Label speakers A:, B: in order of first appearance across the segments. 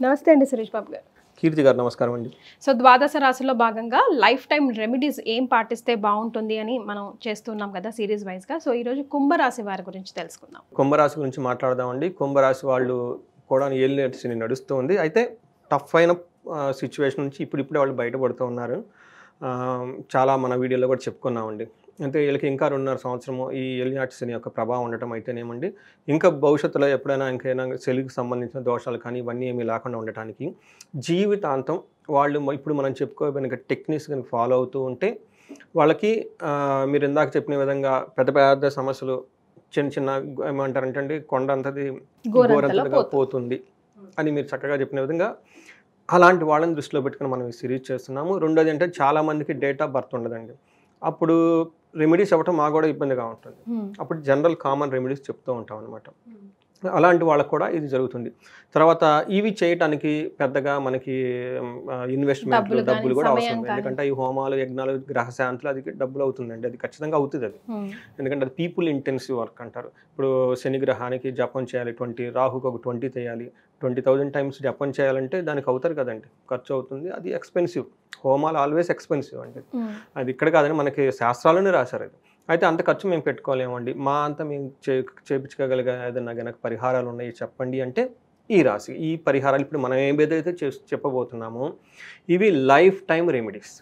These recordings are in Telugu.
A: నమస్తే అండి సురేష్ బాబు గారు.
B: కీర్తి గారు నమస్కారం అండి.
A: సో ద్వాదశ రాశిలో భాగంగా లైఫ్ టైం రెమెడీస్ ఏం పాటిస్తే బాగుంటుంది అని మనం చేస్తున్నాం కదా సిరీస్ వైజ్గా. సో ఈరోజు కుంభరాశి వారి గురించి తెలుసుకుందాం.
B: కుంభరాశి గురించి మాట్లాడదామండి. కుంభరాశి వాళ్ళు కూడా ఏలినాటి నడుస్తుంది. అయితే టఫ్ అయిన సిచ్యువేషన్ నుంచి ఇప్పుడిప్పుడే వాళ్ళు బయటపడుతూ ఉన్నారు. చాలా మన వీడియోలో కూడా చెప్పుకున్నామండి. అంటే వీళ్ళకి ఇంకా 2.5 సంవత్సరము ఈ ఏలినాటి శని యొక్క ప్రభావం ఉండటం అయితేనేమండి, ఇంకా భవిష్యత్తులో ఎప్పుడైనా ఇంకైనా శనికి సంబంధించిన దోషాలు కానీ ఇవన్నీ ఏమీ లేకుండా ఉండటానికి జీవితాంతం వాళ్ళు ఇప్పుడు మనం చెప్పుకోబోయిన టెక్నిక్స్ కనుక ఫాలో అవుతూ ఉంటే వాళ్ళకి మీరు ఇందాక చెప్పిన విధంగా పెద్ద పెద్ద సమస్యలు చిన్న చిన్న ఏమంటారంటే కొండ అంతది గోరంతలుగా పోతుంది అని మీరు చక్కగా చెప్పిన విధంగా అలాంటి వాళ్ళని దృష్టిలో పెట్టుకుని మనం ఈ సిరీస్ చేస్తున్నాము. రెండోది అంటే చాలామందికి డేట్ ఆఫ్ బర్త్ ఉండదండి. అప్పుడు రెమెడీస్ అవ్వటం మాకు కూడా ఇబ్బందిగా ఉంటుంది. అప్పుడు జనరల్ కామన్ రెమెడీస్ చెప్తూ ఉంటాం అనమాట. అలాంటి వాళ్ళకు కూడా ఇది జరుగుతుంది. తర్వాత ఇవి చేయటానికి పెద్దగా మనకి ఇన్వెస్ట్మెంట్లు డబ్బులు కూడా అవసరం. ఎందుకంటే ఈ హోమాలు యజ్ఞాలు గ్రహశాంతులు అది డబ్బులు అవుతుందండి. అది ఖచ్చితంగా అవుతుంది అది. ఎందుకంటే అది పీపుల్ ఇంటెన్సివ్ వర్క్ అంటారు. ఇప్పుడు శని గ్రహానికి జపం చేయాలి 20, రాహుకు ఒక 20 చేయాలి. 20,000 టైమ్స్ జపం చేయాలంటే దానికి అవుతారు కదండి, ఖర్చు అవుతుంది. అది ఎక్స్పెన్సివ్. హోమాలు ఆల్వేస్ ఎక్స్పెన్సివ్ అండి. అది ఇక్కడ కాదని మనకి శాస్త్రాల్లోనే రాశారు అది. అయితే అంత ఖర్చు మేము పెట్టుకోలేమండి, మా అంతా మేము చేయించుకోగలిగే ఏదన్నా కనుక పరిహారాలు ఉన్నాయి చెప్పండి అంటే ఈ రాశి ఈ పరిహారాలు ఇప్పుడు మనం ఏదైతే చెప్పబోతున్నామో ఇవి లైఫ్ టైం రెమెడీస్.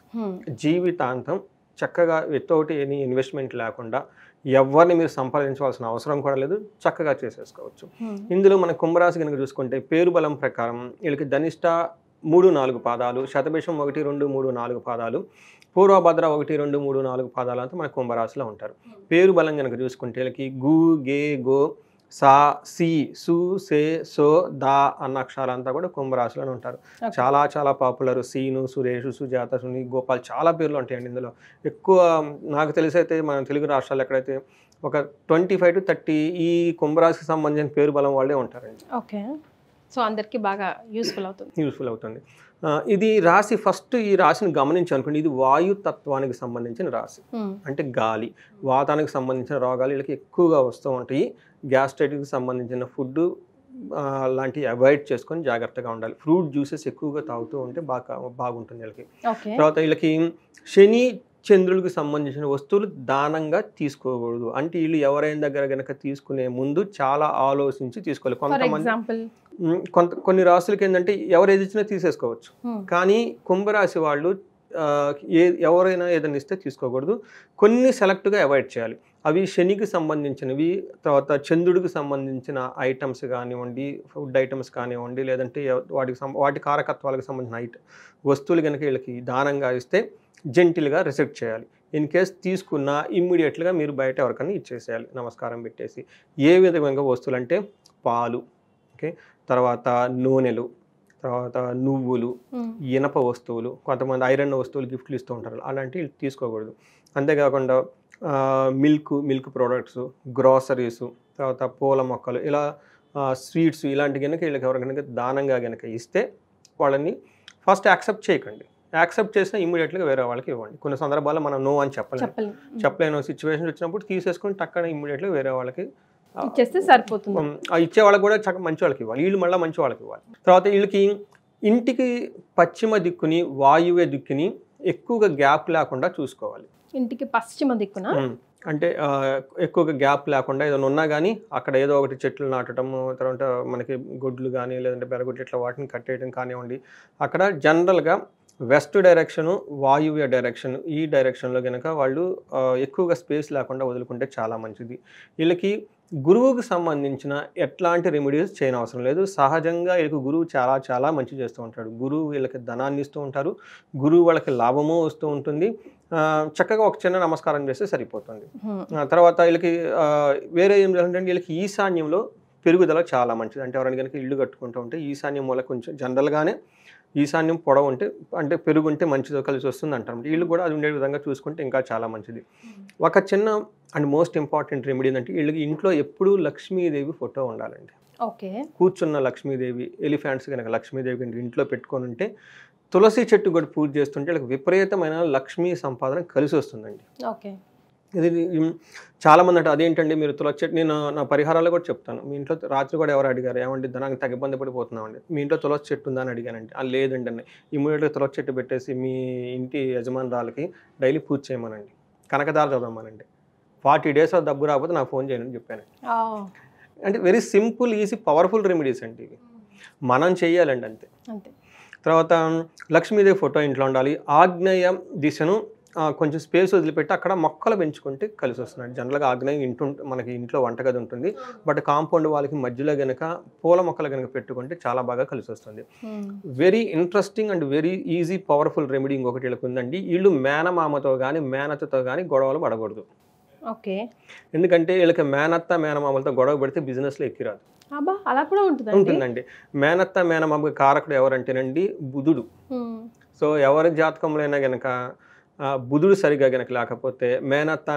B: జీవితాంతం చక్కగా వితౌట్ ఎనీ ఇన్వెస్ట్మెంట్ లేకుండా ఎవరిని మీరు సంపాదించవలసిన అవసరం కూడా లేదు, చక్కగా చేసేసుకోవచ్చు. ఇందులో మన కుంభరాశి కనుక చూసుకుంటే పేరు బలం ప్రకారం వీళ్ళకి ధనిష్ట 3-4 పాదాలు, శతభిషం 1, 2, 3, 4 పాదాలు, పూర్వభద్ర 1, 2, 3, 4 పాదాలు అంతా మన కుంభరాశిలో ఉంటారు. పేరు బలం కనుక చూసుకుంటే వీళ్ళకి గు, గే, గో, సా, సి, సు, సే, సో, దా అన్న అక్షరాలంతా కూడా కుంభరాశిలోనే ఉంటారు. చాలా చాలా పాపులర్. సీను, సురేష్, సుజాత, సుని, గోపాల్ చాలా పేర్లు ఉంటాయండి. ఇందులో ఎక్కువ నాకు తెలిసి అయితే మన తెలుగు రాష్ట్రాలు ఎక్కడైతే ఒక 25 to 30 ఈ కుంభరాశికి సంబంధించిన పేరు బలం వాళ్ళే ఉంటారండి.
A: ఓకే, సో అందరికీ బాగా యూస్ఫుల్ అవుతుంది.
B: ఇది రాశి ఫస్ట్ ఈ రాశిని గమనించి అనుకోండి, ఇది వాయుతత్వానికి సంబంధించిన రాశి. అంటే గాలి వాతానికి సంబంధించిన రోగాలు వీళ్ళకి ఎక్కువగా వస్తూ ఉంటాయి. గ్యాస్ట్రైటిస్కి సంబంధించిన ఫుడ్ లాంటివి అవాయిడ్ చేసుకొని జాగ్రత్తగా ఉండాలి. ఫ్రూట్ జ్యూసెస్ ఎక్కువగా తాగుతూ ఉంటే బాగుంటుంది వీళ్ళకి. తర్వాత వీళ్ళకి శని చంద్రులకు సంబంధించిన వస్తువులు దానంగా తీసుకోకూడదు. అంటే వీళ్ళు ఎవరైనా దగ్గర కనుక తీసుకునే ముందు చాలా ఆలోచించి తీసుకోవాలి. కొన్ని రాశులకి ఏంటంటే ఎవరు ఏది ఇచ్చినా తీసేసుకోవచ్చు, కానీ కుంభరాశి వాళ్ళు ఎవరైనా ఏదైనా ఇస్తే తీసుకోకూడదు. కొన్ని సెలెక్ట్గా అవాయిడ్ చేయాలి. అవి శనికి సంబంధించినవి, తర్వాత చంద్రుడికి సంబంధించిన ఐటమ్స్ కానివ్వండి, ఫుడ్ ఐటమ్స్ కానివ్వండి, లేదంటే వాటి కారకత్వాలకు సంబంధించిన వస్తువులు కనుక వీళ్ళకి దానంగా ఇస్తే జెంటిల్గా రిసెప్ట్ చేయాలి. ఇన్ కేస్ తీసుకున్న ఇమ్మీడియట్గా మీరు బయట ఎవరికైనా ఇచ్చేసేయాలి నమస్కారం పెట్టేసి. ఏ విధంగా వస్తువులు అంటే పాలు, ఓకే, తర్వాత నూనెలు, తర్వాత నువ్వులు, ఇనప వస్తువులు, కొంతమంది ఐరన్ వస్తువులు గిఫ్ట్లు ఇస్తూ ఉంటారు, అలాంటివి తీసుకోకూడదు. అంతేకాకుండా మిల్క్ ప్రోడక్ట్స్, గ్రాసరీస్, తర్వాత పూల మొక్కలు, ఇలా స్వీట్స్ ఇలాంటి కనుక వీళ్ళకి ఎవరికైనా దానంగా కనుక ఇస్తే వాళ్ళని ఫస్ట్ యాక్సెప్ట్ చేయకండి. యాక్సెప్ట్ చేసినా ఇమ్మీడియట్గా వేరే వాళ్ళకి ఇవ్వండి. కొన్ని సందర్భాల్లో మనం నో అని చెప్పలేను సిచ్యువేషన్ వచ్చినప్పుడు తీసేసుకొని టక్కన ఇమ్మీడియట్గా వేరే వాళ్ళకి
A: ఇచ్చేస్తే సరిపోతుంది.
B: ఇచ్చే వాళ్ళకి కూడా చక్కగా మంచి వాళ్ళకి ఇవ్వాలి, వీళ్ళు మళ్ళీ మంచి వాళ్ళకి ఇవ్వాలి. తర్వాత వీళ్ళకి ఇంటికి పశ్చిమ దిక్కుని వాయువ్య దిక్కుని ఎక్కువగా గ్యాప్ లేకుండా చూసుకోవాలి.
A: ఇంటికి పశ్చిమ దిక్కున
B: అంటే ఎక్కువగా గ్యాప్ లేకుండా ఏదైనా ఉన్నా కానీ అక్కడ ఏదో ఒకటి చెట్లు నాటడము, తర్వాత మనకి గొడ్లు కానీ లేదంటే బెరగొడ్లు ఇట్లా వాటిని కట్టేయడం కానివ్వండి. అక్కడ జనరల్గా వెస్ట్ డైరెక్షను, వాయువ్య డైరెక్షన్, ఈ డైరెక్షన్లో కనుక వాళ్ళు ఎక్కువగా స్పేస్ లేకుండా వదులుకుంటే చాలా మంచిది. వీళ్ళకి గురువుకు సంబంధించిన ఎట్లాంటి రెమెడీస్ చేయని అవసరం లేదు. సహజంగా వీళ్ళకి గురువు చాలా చాలా మంచి చేస్తూ ఉంటాడు. గురువు వీళ్ళకి ధనాన్ని ఇస్తూ ఉంటారు, గురువు వాళ్ళకి లాభము వస్తూ ఉంటుంది. చక్కగా ఒక చిన్న నమస్కారం చేస్తే సరిపోతుంది. తర్వాత వీళ్ళకి వేరే ఏం చేయాలంటే వీళ్ళకి ఈశాన్యంలో పెరుగుదల చాలా మంచిది. అంటే ఎవరైనా కనుక ఇల్లు కట్టుకుంటూ ఉంటే ఈశాన్యం మూల కొంచెం జనరల్గానే ఈశాన్యం పొడవు ఉంటే అంటే పెరుగుంటే మంచిదో కలిసి వస్తుంది అంటారు. వీళ్ళు కూడా అది ఉండే విధంగా చూసుకుంటే ఇంకా చాలా మంచిది. ఒక చిన్న అండ్ మోస్ట్ ఇంపార్టెంట్ రెమెడీ ఏంటంటే వీళ్ళకి ఇంట్లో ఎప్పుడూ లక్ష్మీదేవి ఫోటో ఉండాలండి.
A: ఓకే,
B: కూర్చున్న లక్ష్మీదేవి, ఎలిఫెంట్స్ కనుక లక్ష్మీదేవి కనుక ఇంట్లో పెట్టుకొని ఉంటే, తులసి చెట్టు కూడా పూజ చేస్తుంటే వీళ్ళకి విపరీతమైన లక్ష్మీ సంపాదన కలిసి వస్తుందండి.
A: ఓకే,
B: ఇది చాలామంది అంటే అదేంటండి మీరు తులసి చెట్టు, నేను నా పరిహారాలు కూడా చెప్తాను. మీ ఇంట్లో రాత్రి కూడా ఎవరు అడిగారు, ఏమండి ధనానికి తగ్గ ఇబ్బంది పడిపోతున్నామండి, మీ ఇంట్లో తులసి చెట్టు ఉందా అని అడిగానండి. లేదండి అని ఇమ్మీడియట్గా తులసి చెట్టు పెట్టేసి మీ ఇంటి యజమానురాలకి డైలీ పూజ చేయమనండి, కనకదార చదవమనండి. 40 days డబ్బు రాకపోతే నాకు ఫోన్ చేయండి అని చెప్పాను. అంటే very simple, easy, powerful remedies అండి ఇవి. మనం చెయ్యాలండి అంతే. తర్వాత లక్ష్మీదేవి ఫోటో ఇంట్లో ఉండాలి. ఆగ్నేయ దిశను కొంచెం స్పేస్ వదిలిపెట్టి అక్కడ మొక్కలు పెంచుకుంటే కలిసి వస్తున్నాడు. జనరల్గా ఆగ్నేయం మనకి ఇంట్లో వంటగది ఉంటుంది, బట్ కాంపౌండ్ వాళ్ళకి మధ్యలో కనుక పూల మొక్కలు కనుక పెట్టుకుంటే చాలా బాగా కలిసి వస్తుంది. Very interesting and very easy powerful remedy ఇంకొకటి వీళ్ళకి ఉందండి. వీళ్ళు మేనమామతో కానీ మేనత్తతో కానీ గొడవలు పడకూడదు. ఎందుకంటే వీళ్ళకి మేనమామలతో గొడవ పెడితే బిజినెస్లో ఎక్కిరాదు.
A: అలా కూడా
B: ఉంటుందండి. మేనమామ కారకుడు ఎవరంటేనండి బుధుడు. సో ఎవరి జాతకంలో అయినా గనక బుధుడు సరిగా గనక లేకపోతే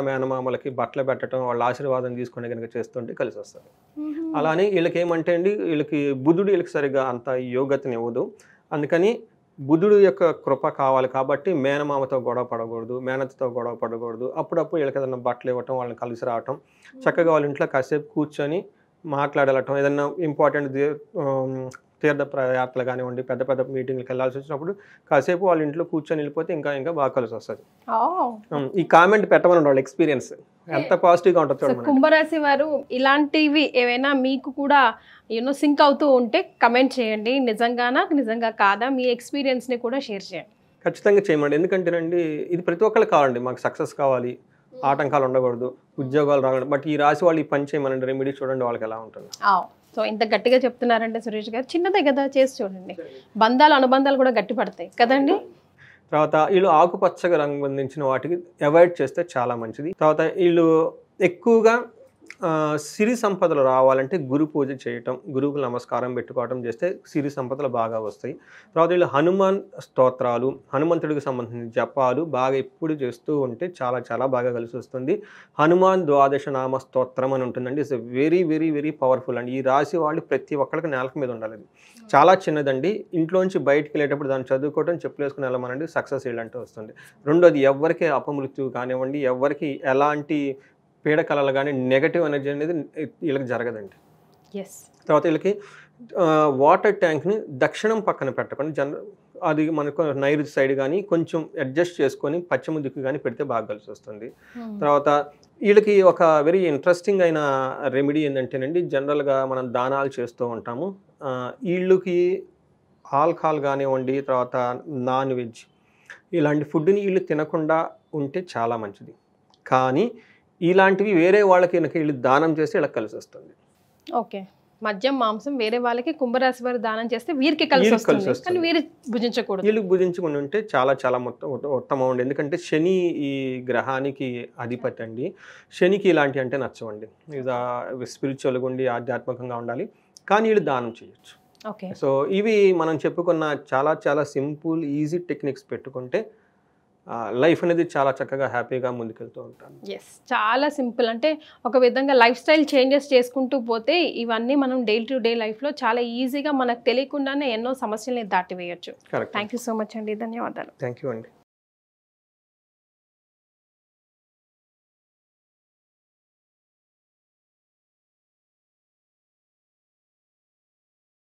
B: మేనమామలకి బట్టలు పెట్టడం, వాళ్ళ ఆశీర్వాదం తీసుకుని కనుక చేస్తుంటే కలిసి వస్తారు. అలానే వీళ్ళకి ఏమంటే అండి, వీళ్ళకి బుధుడు వీళ్ళకి సరిగా అంత యోగ్యతని ఇవ్వదు. అందుకని బుధుడు యొక్క కృప కావాలి కాబట్టి మేనమామతో గొడవ పడకూడదు, మేనత్తతో గొడవ పడకూడదు. అప్పుడప్పుడు వీళ్ళకి ఏదైనా బట్టలు ఇవ్వటం, వాళ్ళని కలిసి రావటం, చక్కగా వాళ్ళ ఇంట్లో కాసేపు కూర్చొని మాట్లాడటం, ఏదైనా ఇంపార్టెంట్ తీర్థయాత్రలు కానివ్వండి, పెద్ద పెద్ద మీటింగ్లకు వెళ్ళాల్సి వచ్చినప్పుడు కాసేపు వాళ్ళ ఇంట్లో కూర్చొని వెళ్ళిపోతే ఇంకా బాగా కలిసి వస్తుంది. ఈ కామెంట్ పెట్టమని వాళ్ళ ఎక్స్పీరియన్స్ ఎంత పాజిటివ్గా ఉంటుంది చూడండి.
A: కుంభరాశి వారు ఇలాంటివి ఏవైనా మీకు కూడా సింక్ అవుతూ ఉంటే కమెంట్ చేయండి. నిజంగా కాదా, మీ ఎక్స్పీరియన్స్ని కూడా షేర్ చేయండి.
B: ఖచ్చితంగా చేయమండి. ఎందుకంటేనండి ఇది ప్రతి ఒక్కరికి కావాలండి. మాకు సక్సెస్ కావాలి, ఆటంకాలు ఉండకూడదు, ఉద్యోగాలు రావాలి. బట్ ఈ రాశి వాళ్ళు ఈ పని చేయమనండి, రెమెడీ చూడండి వాళ్ళకి ఎలా ఉంటుంది.
A: సో ఇంత గట్టిగా చెప్తున్నారంటే సురేష్ గారు, చిన్నదే కదా, చేసి చూడండి. బంధాలు అనుబంధాలు కూడా గట్టి పడతాయి కదండి.
B: తర్వాత వీళ్ళు ఆకుపచ్చగా రంగుబంధించిన వాటికి అవాయిడ్ చేస్తే చాలా మంచిది. తర్వాత వీళ్ళు ఎక్కువగా సిరి సంపదలు రావాలంటే గురు పూజ చేయటం, గురువుకు నమస్కారం పెట్టుకోవటం చేస్తే సిరి సంపదలు బాగా వస్తాయి. తర్వాత వీళ్ళు హనుమాన్ స్తోత్రాలు, హనుమంతుడికి సంబంధించిన జపాలు బాగా ఎప్పుడు చేస్తూ ఉంటే చాలా బాగా కలిసి వస్తుంది. హనుమాన్ 12 నామ స్తోత్రం అని ఉంటుందండి. It's very very very powerful అండి. ఈ రాశి వాళ్ళు ప్రతి ఒక్కరికి నేలకు మీద ఉండాలి. చాలా చిన్నదండి. ఇంట్లోంచి బయటికి వెళ్ళేటప్పుడు దాన్ని చదువుకోవటం, చెప్పులు వేసుకుని వెళ్ళమనండి, సక్సెస్ వీళ్ళంటే వస్తుంది. రెండోది, ఎవరికి అపమృత్యు కానివ్వండి, ఎవరికి ఎలాంటి పీడకలలు కానీ నెగటివ్ ఎనర్జీ అనేది వీళ్ళకి జరగదండి. తర్వాత వీళ్ళకి వాటర్ ట్యాంక్ని దక్షిణం పక్కన పెట్టకుండా అది మనకు నైరుతి సైడ్ కానీ కొంచెం అడ్జస్ట్ చేసుకొని పశ్చిమ దిక్కు కానీ పెడితే బాగా కలిసి వస్తుంది. తర్వాత వీళ్ళకి ఒక వెరీ ఇంట్రెస్టింగ్ అయిన రెమెడీ ఏంటంటేనండి, జనరల్గా మనం దానాలు చేస్తూ ఉంటాము. వీళ్ళకి ఆల్కహాల్ కానివ్వండి, తర్వాత నాన్ వెజ్ ఇలాంటి ఫుడ్ని వీళ్ళు తినకుండా ఉంటే చాలా మంచిది. కానీ ఇలాంటివి వేరే వాళ్ళకి వీళ్ళు దానం చేస్తే వీళ్ళకి కలిసి వస్తుంది.
A: మద్యం మాంసం వేరే వాళ్ళకి కుంభరాశి వారు దానం చేస్తే వీరికి కలిసి వస్తుంది, కానీ వీరు భుజించకూడదు.
B: వీళ్ళు భుజించుకుని ఉంటే చాలా ఉత్తమం అండి. ఎందుకంటే శని ఈ గ్రహానికి అధిపతి అండి. శనికి ఇలాంటి అంటే నచ్చవండి. ఇది స్పిరిచువల్గా ఉండి ఆధ్యాత్మికంగా ఉండాలి, కానీ వీళ్ళు దానం చేయొచ్చు. సో ఇవి మనం చెప్పుకున్న చాలా సింపుల్ ఈజీ టెక్నిక్స్ పెట్టుకుంటే లైఫ్ అనేది చాలా చక్కగా హ్యాపీగా ముందుకెళ్తూ ఉంటాను.
A: చాలా సింపుల్. అంటే ఒక విధంగా లైఫ్ స్టైల్ చేంజెస్ చేసుకుంటూ పోతే ఇవన్నీ మనం డే టు డే లైఫ్లో చాలా ఈజీగా మనకు తెలియకుండానే ఎన్నో సమస్యల్ని దాటివేయచ్చు. థ్యాంక్ యూ సో మచ్ అండి. ధన్యవాదాలు.
B: థ్యాంక్ యూ అండి.